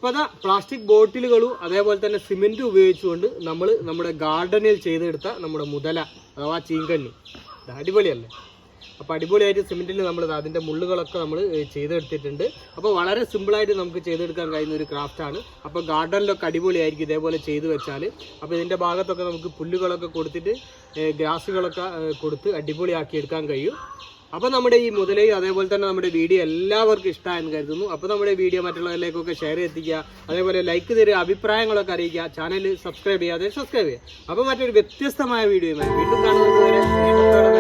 അപ്പോൾ അതാ പ്ലാസ്റ്റിക് ബോട്ടിലുകളും അതേപോലെ തന്നെ സിമെൻറ്റ് ഉപയോഗിച്ചുകൊണ്ട് നമ്മൾ നമ്മുടെ ഗാർഡനിൽ ചെയ്തെടുത്ത നമ്മുടെ മുതല അഥവാ ചീങ്കണ്ണി അടിപൊളിയല്ലേ. അപ്പോൾ അടിപൊളിയായിട്ട് സിമെൻറ്റിൽ നമ്മൾ അതിൻ്റെ മുള്ളുകളൊക്കെ നമ്മൾ ചെയ്തെടുത്തിട്ടുണ്ട്. അപ്പോൾ വളരെ സിമ്പിളായിട്ട് നമുക്ക് ചെയ്തെടുക്കാൻ കഴിയുന്ന ഒരു ക്രാഫ്റ്റാണ്. അപ്പോൾ ഗാർഡനിലൊക്കെ അടിപൊളിയായിരിക്കും ഇതേപോലെ ചെയ്ത് വെച്ചാൽ. അപ്പോൾ ഇതിൻ്റെ ഭാഗത്തൊക്കെ നമുക്ക് പുല്ലുകളൊക്കെ കൊടുത്തിട്ട് ഗ്രാസുകളൊക്കെ കൊടുത്ത് അടിപൊളിയാക്കി എടുക്കാൻ കഴിയും. അപ്പോൾ നമ്മുടെ ഈ മുതലയും അതേപോലെ തന്നെ നമ്മുടെ വീഡിയോ എല്ലാവർക്കും ഇഷ്ടമായെന്ന് കരുതുന്നു. അപ്പോൾ നമ്മുടെ വീഡിയോ മറ്റുള്ളവരിലേക്കൊക്കെ ഷെയർ എത്തിക്കുക, അതേപോലെ ലൈക്ക് തരിക, അഭിപ്രായങ്ങളൊക്കെ അറിയിക്കുക, ചാനൽ സബ്സ്ക്രൈബ് ചെയ്യാതെ സബ്സ്ക്രൈബ് ചെയ്യുക. അപ്പോൾ മറ്റൊരു വ്യത്യസ്തമായ വീഡിയോയുമായി വീണ്ടും കാണുന്നത് വരെ